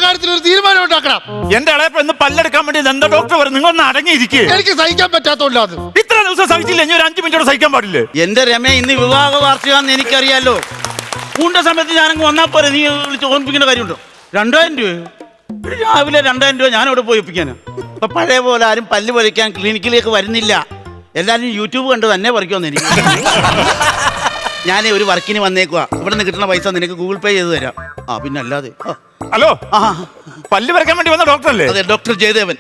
കാര്യത്തിൽ ഒരു തീരുമാനം ഉണ്ടാക്കണം. എന്റെ ഇളയപ്പ ഇന്ന് പല്ലെടുക്കാൻ വേണ്ടി എന്താ ഡോക്ടർ പറയും? നിങ്ങളൊന്ന് അടങ്ങിയിരിക്കുക. എനിക്ക് സഹിക്കാൻ പറ്റാത്തോണ്ട് അത് ഇത്ര ദിവസം സഹിച്ചില്ല, ഇനി ഒരു 5 മിനിറ്റോടെ സഹിക്കാൻ പാടില്ലേ? എന്റെ രമേ, ഇന്ന് വിവാഹ വാർഷികമാണെന്ന് എനിക്കറിയാലോ. പൂണ്ട സമയത്ത് ഞാനങ്ങ് വന്നാൽ പോലെ നീ വിളിച്ച് ഓർമ്മിപ്പിക്കേണ്ട കാര്യമുണ്ടോ? 2000 രൂപ രാവിലെ 2000 രൂപ ഞാനിവിടെ പോയി ഒപ്പിക്കാനാ. ഇപ്പൊ പഴയ പോലെ ആരും പല്ല് പറിക്കാൻ ക്ലിനിക്കിലേക്ക് വരുന്നില്ല. എല്ലാവരും യൂട്യൂബ് കണ്ട് തന്നെ പറിക്കുമെന്ന് എനിക്ക്. ഞാൻ ഒരു വർക്കിന് വന്നേക്കുവാ. ഇവിടെ നിന്ന് കിട്ടുന്ന പൈസ നിനക്ക് ഗൂഗിൾ പേ ചെയ്ത് തരാം. പിന്നെ അല്ലാതെ. ഹലോ, പല്ല് പറിക്കാൻ വേണ്ടി വന്ന ഡോക്ടർ അല്ലേ? അതെ, ഡോക്ടർ ജയദേവൻ.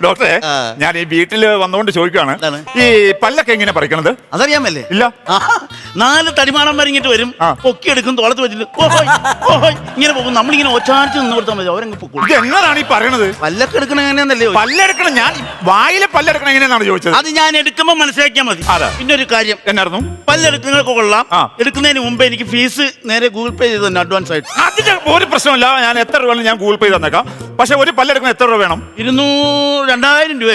ഡോക്ടറെ, ഞാൻ ഈ വീട്ടിൽ വന്നുകൊണ്ട് ചോദിക്കുകയാണ്, ഈ പല്ലൊക്കെ എങ്ങനെ പറിക്കണത്? അതറിയാമല്ലേ? ഇല്ല. 4 തടിമാണം വരിങ്ങിട്ട് വരും, പൊക്കിയെടുക്കും, തോളത്ത് വെച്ചിട്ട് ഇങ്ങനെ പോകും. നമ്മളിങ്ങനെ ഒച്ചാർച്ച് നിന്ന് കൊടുത്താൽ മതി, അവരങ്ങ് പൊക്കും. എന്നതാണ് ഈ പറയണത്? പല്ലൊക്കെ എടുക്കണം എങ്ങനെയാന്നല്ലേ? പല്ലെടുക്കണം, ഞാൻ വായിലെ പല്ലെടുക്കണം എങ്ങനെയാണെന്നാണ് ചോദിച്ചത്. അത് ഞാൻ എടുക്കുമ്പോൾ മനസ്സിലാക്കിയാൽ മതി. പിന്നെ ഒരു കാര്യം, എന്നായിരുന്നു? പല്ലെടുക്കുന്നതൊക്കെ കൊള്ളാം. എടുക്കുന്നതിന് മുമ്പ് എനിക്ക് ഫീസ് നേരെ ഗൂഗിൾ പേ ചെയ്ത് തന്നെ അഡ്വാൻസ് ആയിട്ട്. അതിന് ഒരു പ്രശ്നമില്ല, ഞാൻ എത്ര രൂപ ഞാൻ ഗൂഗിൾ പേ തന്നേക്കാം. പക്ഷെ ഒരു പല്ലെടുക്കുന്ന എത്ര രൂപ വേണം? 2000 രൂപ.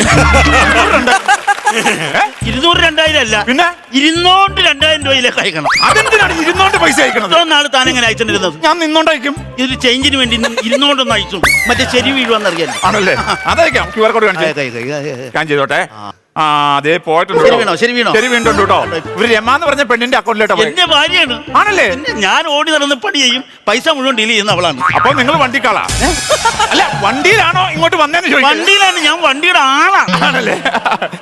2000 അല്ല, പിന്നെ 2000 രൂപയിലേക്ക് അയക്കണം. അതെന്തിനാണ് 200 പൈസ അയക്കണം? നാളെ താൻ എങ്ങനെ അയച്ചിരുന്നത്? ഞാൻ നിന്നോണ്ടയക്കും. ഇത് ചേഞ്ചിന് വേണ്ടി 200 അയച്ചു. മറ്റേ ശരി വീഴുവെന്നറിയാൻ ആണല്ലേ? അതയക്കാം. QR കോഡ് ഞാൻ ചെയ്തോട്ടെ. അതേ പോയിട്ടുണ്ട്. ശരി വീണോ? ശരി വീണ്ടുണ്ട് കേട്ടോ. ഇവര് രമാന്ന് പറഞ്ഞ പെണ്ണിന്റെ അക്കൗണ്ടിലോട്ടോ. എന്റെ ഭാര്യയാണ്. ആണല്ലേ? ഞാൻ ഓടി നടന്ന് പണി ചെയ്യും, പൈസ മുഴുവൻ ഡീൽ ചെയ്യുന്ന അവളാണ്. അപ്പൊ നിങ്ങൾ വണ്ടിക്കാളാ? അല്ല, വണ്ടിയിലാണോ ഇങ്ങോട്ട് വന്നേന്ന് ചോദിക്കും. വണ്ടിയിലാണ്, ഞാൻ വണ്ടിയുടെ ആളാണല്ലേ?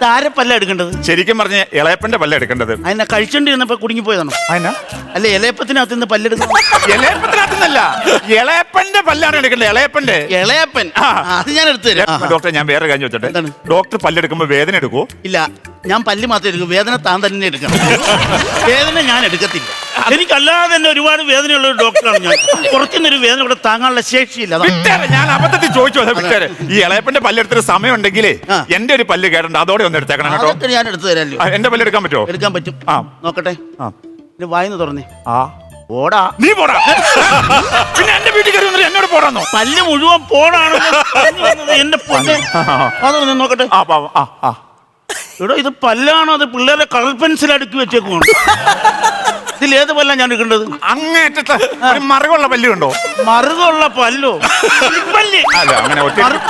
താരെ പല്ല എടുക്കേണ്ടത്? ശരിക്കും പറഞ്ഞ ഇളയപ്പന്റെ പല്ല എടുക്കേണ്ടത്. അതിനെ കഴിച്ചോണ്ടിരുന്നപ്പോ കുടുങ്ങി പോയതാണോ? അല്ല, ഇലയപ്പത്തിനകത്ത് നിന്ന് പല്ലെടുക്കണം. ഇലയപ്പത്തിനകത്തുന്നല്ല, ഇളയപ്പന്റെ പല്ലാണ് എടുക്കേണ്ടത്. ഇളയപ്പൻ അത് ഞാൻ എടുത്തു തരാം. ഡോക്ടറെ, ഞാൻ വേറെ കാര്യം ചോദിച്ചോട്ടെ, ഡോക്ടർ പല്ലെടുക്കുമ്പോ വേദന എടുക്കുവോ? ഇല്ല, ഞാൻ പല്ല് മാത്രമേ എടുക്കൂ. വേദന താൻ തന്നെ എടുക്കണം. വേദന ഞാൻ എടുക്കത്തില്ല. എനിക്കല്ലാതെ തന്നെ ഒരുപാട് വേദനയുള്ള ഒരു ഡോക്ടറാണ് ഞാൻ. കുറച്ചൊരു വേദന ഇവിടെ താങ്ങാനുള്ള ശേഷിയില്ല. ഞാൻ അബദ്ധത്തിൽ ചോദിച്ചു. ഈ ഇളയപ്പന്റെ പല്ലെടുത്തൊരു സമയം ഉണ്ടെങ്കിലേ എന്റെ ഒരു പല്ല് കേട്ടുണ്ട്, അതോടെ ഒന്ന് എടുത്തേക്കണം കേട്ടോ. ഞാൻ എടുത്തു തരാമല്ലോ. എന്റെ പല്ല് എടുക്കാൻ പറ്റുമോ? എടുക്കാൻ പറ്റും. നോക്കട്ടെ. വായിന്ന് തുറന്നേ. പോടാ. നീ പോടാ. പിന്നെ എന്റെ വീട്ടിൽ കയറി എന്നോട് പോടാന്നോ? പല്ല് മുഴുവൻ പോടാണെന്ന് എന്റെ പൊന്നെ. അതൊന്ന് നോക്കട്ടെ. എടോ, ഇത് പല്ലാണോ അത് പിള്ളേരെ കളർ പെൻസിൽ അടുക്കി വെച്ചേക്കുവാണ്? ഇതിലേത് പല്ല ഞാൻ എടുക്കേണ്ടത്? അങ്ങേറ്റത്തെ മറുകുള്ള പല്ലുണ്ടോ? മറുകുള്ള പല്ലോ? അല്ല, അങ്ങനെ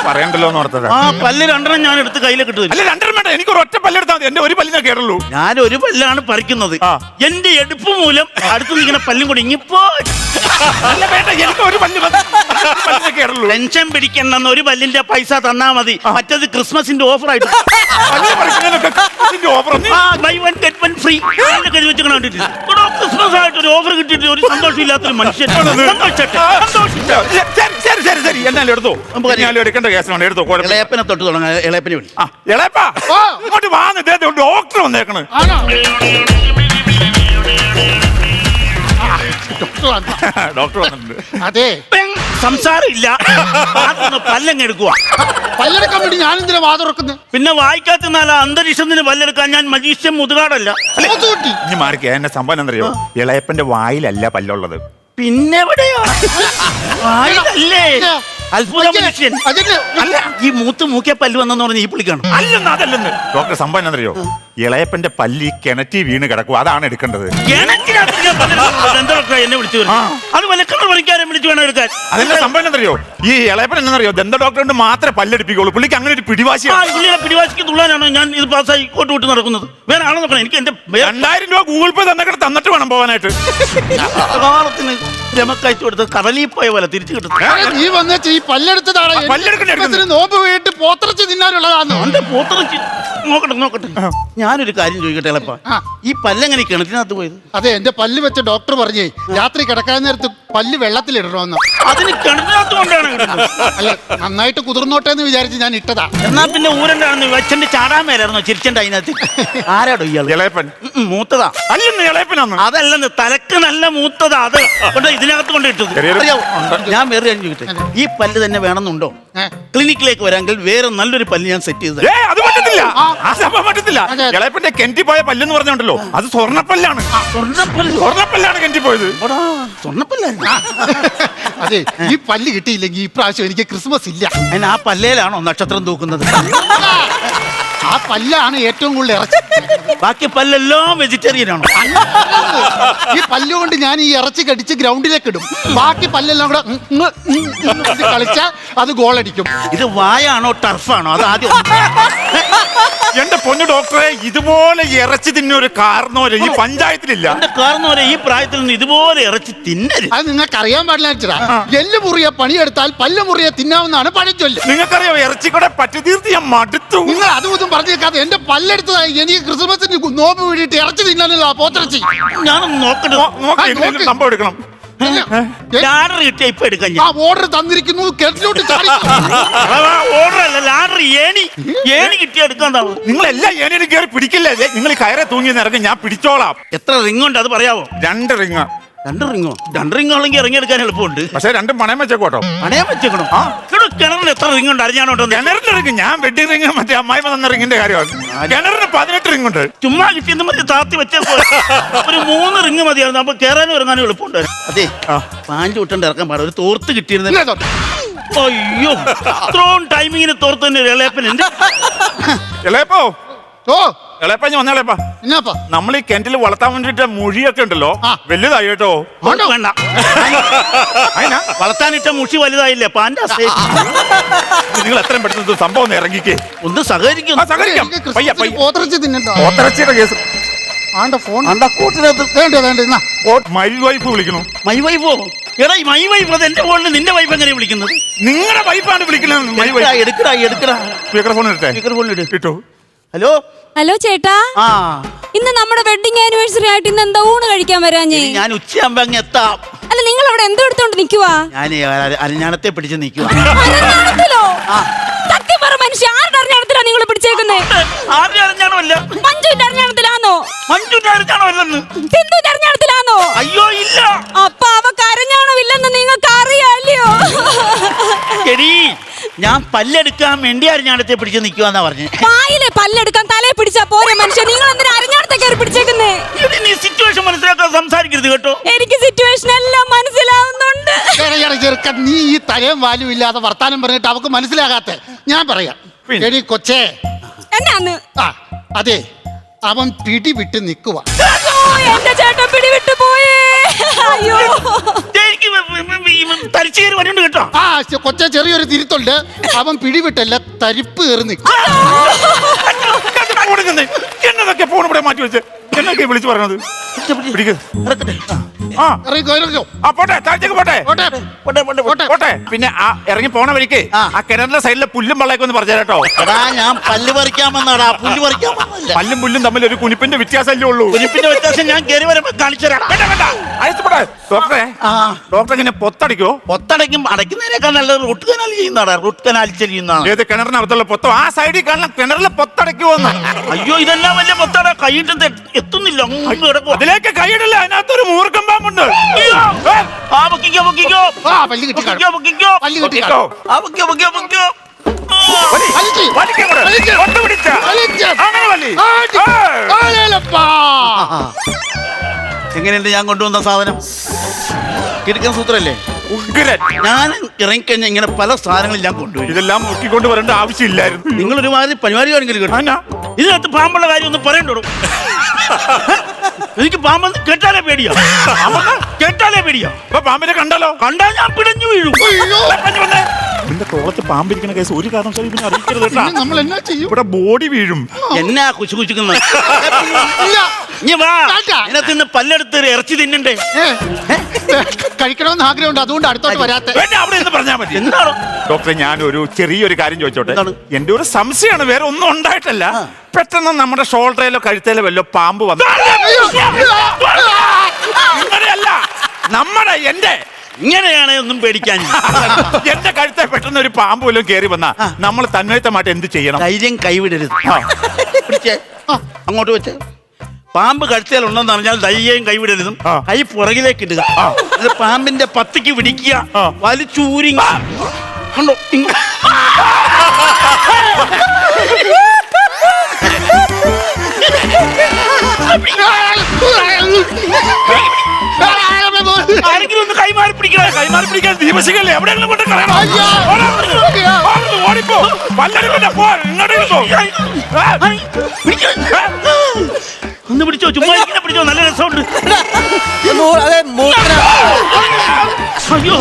പറയണ്ടല്ലോ എന്ന് ഓർത്തത്. പല്ല് 2 ഞാൻ എടുത്ത് കയ്യിലേക്ക് ഇട്ടു. അല്ല, 2 വേണ്ട, എനിക്ക് ഒറ്റ പല്ലെടുത്താൽ മതി. എന്റെ ഒരു പല്ലിനെ കേടുള്ളൂ. ഞാൻ ഒരു പല്ലാണ് പറിക്കുന്നത്. എന്റെ എടുപ്പ് മൂലം അടുത്ത് നിൽക്കുന്ന പല്ലും കൂടി ഇങ്ങിപ്പോ. അല്ല വേണ്ട, എനിക്ക് ഒരു പല്ല് കേടുള്ളൂ. ടെൻഷൻ പിടിക്കണമെന്ന് ഒരു പല്ലിന്റെ പൈസ തന്നാ മതി. മറ്റത് ക്രിസ്മസിന്റെ ഓഫർ ആയിട്ട്. Buy one get one free Christmas ആയിട്ട് ഒരു ഓഫർ കിട്ടിയിട്ട് ഒരു സന്തോഷമില്ലാത്തൊരു മനുഷ്യൻ. ശരി, എന്നാലും എടുത്തോ. എടുക്കേണ്ട കേസാണ്, എടുത്തോ. ഇളയപ്പനെ തൊട്ട് തുടങ്ങാം. ഇളയപ്പനെ വിളി. ഇളയപ്പാ, ഇങ്ങോട്ട് വാന്ന് ഡോക്ടർ വന്നേക്കണ്. ഡോക്ടർ വന്നിട്ടുണ്ട്. അതെ, സംസാരം ഇല്ല. പല്ലങ്ങ് എടുക്കുക. പല്ലെടുക്കാൻ വേണ്ടി ഞാൻ എന്തിനാ വാതുറക്കുന്നത്? പിന്നെ വായിക്കാത്ത അന്തരീക്ഷത്തിന് പല്ലെടുക്കാൻ ഞാൻ മജീഷ്യൻ മുതുകാടല്ല. ഇനി മാറിക്ക. എന്നെ സംഭവം എന്തറിയോ? ഇളയപ്പന്റെ വായിലല്ല പല്ലുള്ളത്. പിന്നെ എവിടെയാ? വായിലല്ലേ? അത്ഭുത മനുഷ്യൻ. അല്ല, ഈ മൂക്കിയ പല്ല് വന്നെന്ന് പറഞ്ഞ ഈ പുള്ളിക്കാണ്. അല്ലെന്ന്, അതല്ലെന്ന്. ഡോക്ടർ, സംഭവം എന്തറിയോ? ഇളയപ്പന്റെ പല്ലി കിണറ്റി വീണ് കിടക്കും, അതാണ് എടുക്കേണ്ടത്. എന്നെ വിളിച്ചു അത് വലക്കണ പണിക്കാരെ വിളിച്ചു വേണം എടുക്കാൻ. അതിന്റെ സംഭവം എന്തറിയോ? ഈ ഇളയപ്പൻ എന്നറിയോ, ദന്ത ഡോക്ടറിന്റെ മാത്രമേ പല്ലെടുപ്പിക്കുള്ളൂ. പുള്ളിക്ക് അങ്ങനെ ഒരു പിടിവാശിയാണ്. പുള്ളിയെ പിടിവാശിക്ക് തുള്ളാനാണ് ഞാൻ ഇത് പാസ്സായി കോട്ട് വിട്ട് നടക്കുന്നത്. വേറെ ആളെ നോക്കണം. എനിക്ക് എന്റെ 2000 രൂപ ഗൂഗിൾ പേ തന്നിട്ട് വേണം പോകാനായിട്ട്. കാലത്തിന് രമക്കയച്ചു കൊടുത്ത് കടലിൽ പോയ പോലെ തിരിച്ചു കിട്ടും. നീ വന്ന ഈ പല്ലെടുത്തതാണ് നോമ്പ് വീട്ട് പോത്തിറച്ചി തിന്നാനുള്ളതാണ്. പോത്തിറച്ചി നോക്കട്ടെ. ഞാനൊരു കാര്യം ചോദിക്കട്ടെ എളപ്പാ, ഈ പല്ലെങ്ങനെ കിണറ്റിനകത്ത് പോയത്? അതെ, എന്റെ പല്ല് വെച്ച ഡോക്ടർ പറഞ്ഞേ രാത്രി കിടക്കാൻ നേരത്ത് പല്ല് വെള്ളത്തിലിടണമെന്ന്. അതിന് കിണറ്റിനകത്ത് കൊണ്ടാണ്. അല്ല, നന്നായിട്ട് കുതിർന്നോട്ടെ എന്ന് വിചാരിച്ച് ഞാൻ ഇട്ടതാ. എന്നാ പിന്നെ ഊരണ്ടാണെന്ന് വെച്ചന്റെ ചാടാൻ മേലായിരുന്നോ ചിരിച്ചന്റെ അതിനകത്ത്? ആരാടോ ഇയാൾ? ഇളയപ്പൻ മൂത്തതാ. അല്ലെന്ന് ഇളയപ്പനാന്ന്. അതല്ലെന്ന്, തലക്ക് നല്ല മൂത്തതാ. അത് കൊണ്ട് ഇതിനകത്ത് കൊണ്ട് ഇട്ടത്. ഞാൻ വേറെ കാര്യം ചോദിക്കട്ടെ, ഈ പല്ല് തന്നെ വേണമെന്നുണ്ടോ? ക്ലിനിക്കിലേക്ക് വരാമെങ്കിൽ വേറെ നല്ലൊരു പല്ല് ഞാൻ സെറ്റ് ചെയ്ത്. അത് പറ്റത്തില്ല, പറ്റത്തില്ല. ഇളയപ്പന്റെ കെന്റി പോയ പല്ലെന്ന് പറഞ്ഞുണ്ടല്ലോ, അത് സ്വർണ്ണപ്പല്ലാണ്. സ്വർണ്ണപ്പല്ലാണ് കെന്റി പോയത്. സ്വർണ്ണപ്പല്ലായിരുന്നു. അതെ, ഈ പല്ല് കിട്ടിയില്ലെങ്കിൽ ഈ പ്രാവശ്യം എനിക്ക് ക്രിസ്മസ് ഇല്ല. അതിന് ആ പല്ലേലാണോ നക്ഷത്രം തൂക്കുന്നത്? ആ പല്ലാണ് ഏറ്റവും കൂടുതൽ ഇറച്ചി. ബാക്കി പല്ലെല്ലാം വെജിറ്റേറിയൻ ആണ്. ഈ പല്ലുകൊണ്ട് ഞാൻ ഈ ഇറച്ചി കടിച്ച് ഗ്രൗണ്ടിലേക്ക് ഇടും. ബാക്കി പല്ലെല്ലാം കൂടെ കളിച്ചാൽ അത് ഗോളടിക്കും. ഇത് വായാണോ ടർഫാണോ? അത് ആദ്യം. എന്റെ പൊന്നു ഡോക്ടറെ, ഇതുപോലെ ഇറച്ചി തിന്നൊരു കാരണവരെ ഈ പഞ്ചായത്തിലില്ല. എന്റെ കാരണവരെ ഈ പ്രായത്തിൽ നിന്ന് ഇതുപോലെ ഇറച്ചി തിന്നരുത്. അത് നിങ്ങൾക്ക് അറിയാൻ പാടില്ല. എല്ല് മുറിയെ പണിയെടുത്താൽ പല്ല് മുറിയെ തിന്നാവുന്നതാണ് പഴഞ്ചൊല്ല്. നിങ്ങൾക്കറിയോ ഇറച്ചിക്കൂടെ പറ്റി തീർത്ത് ഞാൻ മടുത്തു. നിങ്ങൾ അതും ഇതും പറഞ്ഞു കേൾക്കാതെ എന്റെ പല്ലെടുത്തതായി എനിക്ക് ക്രിസ്മസിന് നോമ്പ് വീടിയിട്ട് ഇറച്ചി തിന്നാനുള്ള പോത്തിറച്ചി. ഞാനൊന്ന് നോക്കട്ടെ. നോക്കി സംഭവം എടുക്കണം. ലാഡർ കിട്ടിയ ഇപ്പൊ എടുക്കാൻ ആ ഓർഡർ തന്നിരിക്കുന്നു. കെട്ടിലോട്ട് ഓർഡർ അല്ല, ലാഡർ ഏണി കിട്ടിയ എടുക്കാൻ. നിങ്ങളെല്ലാം ഏനേലും കയറി പിടിക്കില്ലേ? നിങ്ങൾ കയറെ തൂങ്ങി ഇറങ്ങി ഞാൻ പിടിച്ചോളാം. എത്ര റിംഗ് ഉണ്ട് അത് പറയാവോ? 2 റിങ്. 2 റിങ്ങോ? 2 റിംഗ് ആണെങ്കിൽ ഇറങ്ങിയെടുക്കാൻ എളുപ്പമുണ്ട്. പക്ഷെ 2 പണയം വെച്ചേക്കോട്ടോ. പണയം വെച്ചേക്കണോ? കിണറിന് എത്ര റിംഗ് ഉണ്ട് അറിഞ്ഞാണോട്ടോ? കിണറിന്റെ റിങ് ഞാൻ വെഡിങ് റിങ് മറ്റേ അമ്മായി വന്ന റിങ്ങിന്റെ കാര്യമാണ്. കിണറിന് 18 റിങ് ഉണ്ട്. ചുമ്മാ കിട്ടിയെന്ന് മതി താത്തി വെച്ചപ്പോ ഒരു 3 റിംഗ് മതിയായിരുന്നു. അപ്പൊ കയറാനും ഇറങ്ങാനും എളുപ്പമുണ്ട്. അതെ, പാഞ്ച് വിട്ടണ്ട് ഇറക്കാൻ പാടില്ല. ഒരു തോർത്ത് കിട്ടിയിരുന്നില്ല. അയ്യോ, ഇത്രയും ടൈമിങ്ങിന് തോർത്ത് തന്നെ ഇളയപ്പനുണ്ട്. ഇളയപ്പോ ഓ ഇളയപ്പ വന്നേളേപ്പാ. എന്നാപ്പാ നമ്മൾ ഈ കിണറ്റിൽ വളർത്താൻ വേണ്ടിട്ട് മൊഴിയൊക്കെ ഉണ്ടല്ലോ, വലുതായി കേട്ടോ. വേണ്ട, വളർത്താനിട്ട മുഷി വലുതായില്ലേ? പാൻ്റെ നിങ്ങൾ എത്രയും പെട്ടെന്ന് സംഭവം ഒന്ന് ഇറങ്ങിക്കേ. ഒന്ന് സഹകരിക്കും. പോത്തിറച്ചി തിന്നണ്ടോ? പോത്തിറച്ചിയുടെ കേസ് ആണ്ട ഫോൺ കൂട്ടിനകത്ത് മൈ വൈഫ് വിളിക്കണു. മൈ വൈഫോ? എടാ മൈ വൈഫ് അത് എന്റെ ഫോണിൽ നിന്റെ വൈഫ് എങ്ങനെ വിളിക്കുന്നത്? നിങ്ങളുടെ വൈഫാണ് വിളിക്കുന്നത്. My wife. എടുക്കടാ സ്പീക്കർ ഫോൺ എടുത്തേ. സ്പീക്കർ ഫോൺ കിട്ടോ? ഹലോ ഹലോ ചേട്ടാ, ഇന്ന് നമ്മുടെ വെഡിങ് ആനിവേഴ്സറി ആയിട്ട് ഇന്ന് എന്താ ഊണ് കഴിക്കാൻ വരാഞ്ഞേ? ഞാൻ ഉച്ചയാകുമ്പോ അങ്ങ് എത്താം. അല്ല, നിങ്ങൾ അവിടെ എന്തോ എടുത്തോണ്ട് നിക്കുവാ? ഞാൻ അരഞ്ഞാണത്തെ പിടിച്ച് നിൽക്കുക. സത്യം പറ മനുഷ്യ, ആരുടെ അരഞ്ഞാണത്തിലാ നിങ്ങൾ പിടിച്ചേക്കുന്നേ? ആരുടെ അരഞ്ഞാണമല്ല, മഞ്ജുവിന്റെ അരഞ്ഞാണത്തിലാണോ? മഞ്ജുവിന്റെ അരഞ്ഞാണമല്ലെന്ന്. സിന്ധുവിന്റെ അരഞ്ഞാണത്തിലാണോ? അയ്യോ ഇല്ല. അപ്പൊ അവക്ക് അരഞ്ഞാണം ഇല്ലെന്ന് നിങ്ങൾക്ക് അറിയാല്ലയോ? ശരി, ഞാൻ പല്ലെടുക്കാൻ വേണ്ടി അരഞ്ഞാണത്തെ പിടിച്ച് നിൽക്കുവാന്നാ പറഞ്ഞു. വായിലെ പല്ലെടുക്കാൻ തലയെ പിടിച്ചാ പോരെ മനുഷ്യ, നിങ്ങൾ എന്തിനാ അരഞ്ഞാണത്തെ കയറി പിടിച്ചേക്കുന്നേ? നീ സിറ്റുവേഷൻ മനസ്സിലാക്കാൻ സംസാരിക്കരുത് കേട്ടോ. എനിക്ക് സിറ്റുവേഷൻ എല്ലാം മനസ്സിലാവുന്നുണ്ട്. ചെറുക്കൻ, നീ ഈ തലയും വാലും ഇല്ലാതെ വർത്താനം പറഞ്ഞിട്ട് അവക്ക് മനസ്സിലാകാത്ത ഞാൻ പറയാം. എടി കൊച്ചേ, എന്നാന്ന്? അതെ, അവൻ പിടിവിട്ട് നിൽക്കുക. എന്റെ ചേട്ടൻ പിടിവിട്ട് പോയേ. അയ്യോ, തരിച്ചേരി വരുന്നുണ്ട് കേട്ടോ. കൊച്ചെ, ചെറിയൊരു തിരുത്തുണ്ട്. അവൻ പിടിവിട്ടല്ല, തരിപ്പ് കയറി നിൽക്കും. എന്നതൊക്കെ ഫോൺ ഇവിടെ മാറ്റി വെച്ച് എന്നൊക്കെ വിളിച്ചു പറഞ്ഞത്. പോട്ടെ, താഴത്തേക്ക് പോട്ടെ. പിന്നെ ഇറങ്ങി പോണ വഴിക്ക് ആ കിണറിന്റെ സൈഡിലെ പുല്ലും വെള്ളയൊക്കെ ഒന്ന് പറഞ്ഞു കേട്ടോ. ഞാൻ പല്ല് പറിക്കാമെന്നാടാ. പുല്ല് പറിക്കാൻ പല്ലും പുല്ലും തമ്മിൽ ഒരു കുനിപ്പിന്റെ വ്യത്യാസമല്ലേ ഉള്ളൂ. കുനിപ്പിന്റെ വ്യത്യാസം ഞാൻ കയറി വരുമ്പോ കാണിച്ചു തരാം. ഡോക്ടറെ, ഡോക്ടർ ഇങ്ങനെ പൊത്തടിക്കോ? പൊത്തടയ്ക്കും. അടയ്ക്കുന്നതിനേക്കാൾ നല്ല റൂട്ട് കനാൽ ചെയ്യുന്നതാണ്. റൂട്ട് കനാൽ ചെയ്യുന്നതാണ്. ഏത് കിണറിനകത്തുള്ള പൊത്തോ? ആ സൈഡിൽ കാണുന്ന കിണറിലെ പൊത്തടയ്ക്കുവോന്ന്. അയ്യോ, ഇതെല്ലാം വലിയ പൊത്തട. കൈയിട്ട് എത്തുന്നില്ല. അതിലേക്ക് കൈയിടില്ല, അതിനകത്തൊരു മൂർഖം പാമ്പുണ്ട്. എങ്ങനെയുണ്ട് ഞാൻ കൊണ്ടുവന്ന സാധനം? കിടക്കൻ സൂത്രല്ലേ? ഞാൻ ഇറങ്ങിക്കഴിഞ്ഞാൽ ഇങ്ങനെ പല സാധനങ്ങളും ഞാൻ കൊണ്ടുവരും. ഇതെല്ലാം നോക്കിക്കൊണ്ട് വരേണ്ട ആവശ്യമില്ലായിരുന്നു. നിങ്ങൾ ഒരുമാതിരി പരിപാടിയാണെങ്കിൽ കേട്ടോ. ഇതിനകത്ത് പാമ്പുള്ള കാര്യം ഒന്ന് പറയണ്ടോ? എനിക്ക് പാമ്പ് കേട്ടാലേ പേടിയാ. പാമ്പിനെ കണ്ടാലോ? കണ്ടാൽ ഞാൻ പിടഞ്ഞു വീഴും. നിന്റെ തോളത്ത് പാമ്പിരിക്കുന്ന കേസ് ഒരു കാരണവശാലും പിന്നെ അറിയിക്കരുത് കേട്ടോ. നമ്മൾ എന്നാ ചെയ്യും? ഇവിടെ ബോഡി വീഴും. എന്നാ കുശുകുശുക്കുന്നത്? ഇതിനകത്ത് പല്ലെടുത്ത് ഇറച്ചി തിന്നണ്ടേ? കഴിക്കണമെന്ന് ആഗ്രഹമുണ്ട്, അതുകൊണ്ട് അടുത്തോട്ട് വരാത്ത. അവിടെ എന്ന് പറഞ്ഞാൽ മതി. എന്താണോ ഡോക്ടറെ, ഞാനൊരു ചെറിയൊരു കാര്യം ചോദിച്ചോട്ടെ? എന്റെ ഒരു സംശയമാണ്, വേറെ ഒന്നും ഉണ്ടായിട്ടല്ല. പെട്ടെന്ന് നമ്മുടെ ഷോൾഡറിലോ കഴുത്തേലോ വല്ലോ പാമ്പ് വന്നു. അങ്ങനെയല്ല, എന്റെ ഇങ്ങനെയാണ് ഒന്നും പേടിക്കാൻ. എന്റെ കഴുത്തെ പെട്ടെന്ന് ഒരു പാമ്പ് വല്ലതും കയറി വന്നാ നമ്മൾ തന്മയത്തമായിട്ട് എന്ത് ചെയ്യണം? ധൈര്യം കൈവിടരുത്. അങ്ങോട്ട് വെച്ച് പാമ്പ് കഴുത്തേലുണ്ടെന്ന് പറഞ്ഞാൽ ധൈര്യം കൈവിടരുതും. കൈ പുറകിലേക്ക് ഇടുക. പാമ്പിന്റെ പത്തിക്ക് പിടിക്കുക, വലിച്ചൂരി കണ്ടോ. ആരെങ്കിലും ഒന്ന് കൈമാറി പിടിക്കാൻ ദീപശിഖല്ലേ എവിടെയെങ്കിലും കൊണ്ട് കളയണം. ഓടിപ്പോ പല്ലെടുക്കണ്ട പോ ഇങ്ങോട്ട് ഇരുന്നോ. ഒന്ന് പിടിച്ചോ, ചുമ്മാ ഇങ്ങനെ പിടിച്ചോ, നല്ല രസമുണ്ട്. അയ്യോ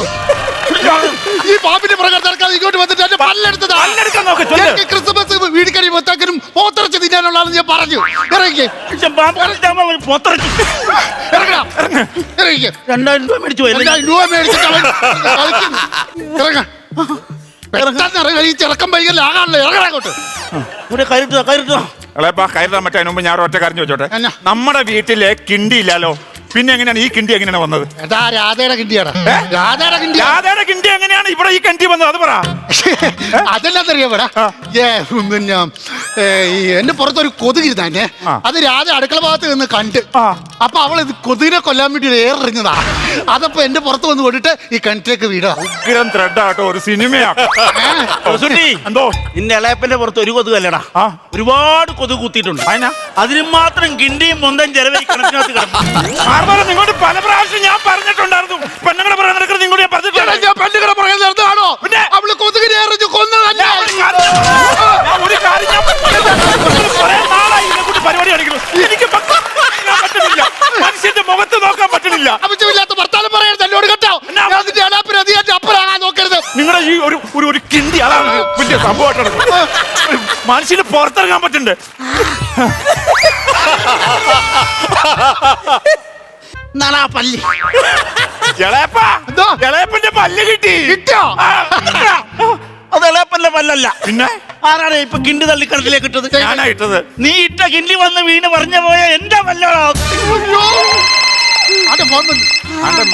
ഈ പാമ്പിന്റെ പുറകെ നടക്കാതെ ഇങ്ങോട്ട് വന്നിട്ട് എന്റെ പല്ലെടുത്തതാ. പല്ലെടുക്കാൻ നോക്ക്, ചൊല്ല്. എനിക്ക് ക്രിസ്മസ് വീടിക്കടി മൊത്തക്കനും പോത്തിറച്ചി തിന്നാനുള്ളതാണെന്ന് ഞാൻ പറഞ്ഞു. ഇറങ്ങിക്കേ, ഇറങ്ങടാ, ഇറങ്ങിക്കേ. 2000 രൂപ മേടിച്ചു പോയി. 2000 രൂപ മേടിച്ചിട്ട് അവൻ കളിക്കുന്നു. ഇറങ്ങ. പെട്ടെന്ന് ഇറങ്ങ. ഈ ചെറുക്കം വൈകല്യം ആകാണല്ലോ. ഇറങ്ങടാ അങ്ങോട്ട്. ഇവിടെ കയറിട്ടോ. എളയപ്പാ കയറാൻ പറ്റാൻ മുമ്പ് ഞാൻ ഒറ്റ കാര്യം ചോദിച്ചോട്ടെ. എന്നാ? നമ്മുടെ വീട്ടിലെ കിണ്ടി ഇല്ലാലോ, പിന്നെ എങ്ങനെയാണ് ഈ കിണ്ടി എങ്ങനെയാണ് വന്നത്? എടാ രാധയുടെ കിണ്ടിയാടാ. രാധയുടെ കിണ്ടിയാ. രാധയുടെ കിണ്ടി എങ്ങനെയാണ് ഇവിടെ ഈ കിണ്ടി വന്നത്? അത് പറ. അതെല്ലാന്നറിയാടാ, പിന്നെ ഈ എന്റെ പുറത്തൊരു കൊതുകിരുന്നെ. അത് രാധ അടുക്കള ഭാഗത്ത് നിന്ന് കണ്ട്. അപ്പൊ അവൾ ഇത് കൊതുകിനെ കൊല്ലാൻ വേണ്ടി ഏറെറിഞ്ഞതാ. അതപ്പോ എന്റെ പുറത്ത് വന്ന് കൊണ്ടിട്ട് ഈ കിണറ്റിലേക്ക് വീടാ. ഉഗ്രം ത്രെഡാട്ടോ, ഒരു സിനിമയാ. എന്തോ നിന്റെ ഇളയപ്പന്റെ പുറത്ത് ഒരു കൊതുകല്ലടാ, ഒരുപാട് കൊതുക് കുത്തിയിട്ടുണ്ട്. അതിന് മാത്രം കിണ്ടിയും മൊന്തം ചെലവ് കിണറ്റിനകത്ത് കിടക്കും. നിങ്ങോട്ട് പല പ്രാവശ്യം ഞാൻ പറഞ്ഞിട്ടുണ്ടായിരുന്നു. പെണ്ണുങ്ങളെ പറയാൻ നടക്കുന്നത് നിങ്ങോട്ട് ഞാൻ പറഞ്ഞിട്ടുണ്ട്. ഞാൻ പെണ്ണുങ്ങളെ പറയാൻ നടന്നതാണോ? പിന്നെ അവള് കൊതുകിനെ എറിഞ്ഞു കൊന്നതല്ല. ഒരു കാര്യം ഞാൻ കുറെ നാളായി ഇതിനെക്കൂട്ട് പരിപാടി കാണിക്കുന്നു. എനിക്ക് പറ്റുന്നില്ല, മനുഷ്യന്റെ മുഖത്ത് നോക്കാൻ പറ്റുന്നില്ല. ആവശ്യമില്ലാത്ത ഭർത്താവ് പറയരുത് എന്നോട് കേട്ടോ. അതിന്റെ അടാപ്പിന് അധികം അപ്പുറാകാൻ നോക്കരുത്. നിങ്ങളുടെ ഈ ഒരു കിണ്ടി അതാണ് വലിയ സംഭവമായിട്ടാണ്. മനുഷ്യന് പുറത്തിറങ്ങാൻ പറ്റുന്നുണ്ട്. പല്ലി ഇളയപ്പന്റെ പല്ല് കിട്ടി. കിട്ടിയോ? അത് ഇളയപ്പന്റെ പല്ലല്ല. പിന്നെ ആരാണ് ഇപ്പൊ കിണ്ടി തള്ളിക്കണത്തിലേക്ക് ഇട്ടത്? ഞാനാ ഇട്ടത്. നീ ഇട്ട കിണ്ടി വന്ന് വീണ് പറഞ്ഞു പോയ എന്റെ പല്ലടാ.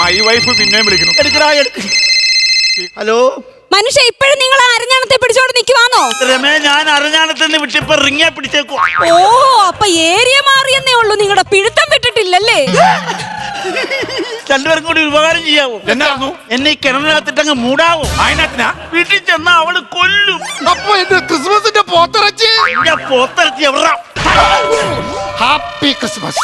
മൈ വൈഫ് പിന്നെയും വിളിക്കുന്നു. ഹലോ മനുഷ്യ, ഇപ്പോഴും നിങ്ങൾ അരഞ്ഞാണത്തെ പിടിച്ചോണ്ട് നിൽക്കുവാന്നോ? രമേ, ഞാൻ അരഞ്ഞാണത്തിന് വിട്ടിപ്പോ റിങ്ങ പിടിച്ചേക്കോ. ഓ, അപ്പൊ ഏരിയ മാറിയെന്നേ ഉള്ളൂ, നിങ്ങളുടെ പിടുത്തം വിട്ടിട്ടില്ലല്ലേ? രണ്ടുപേരും കൂടി ഒരു ഉപകാരം ചെയ്യാവോ? എന്നായിരുന്നു? എന്നെ ഈ കിണറിനകത്തിട്ടങ്ങ് മൂടാവോ? അതിനകത്തിനാ? വീട്ടിൽ ചെന്നാ അവള് കൊല്ലും. അപ്പൊ എന്റെ ക്രിസ്മസിന്റെ പോത്തിറച്ചി. പോത്തിറച്ചി എവിടാ? Happy Christmas.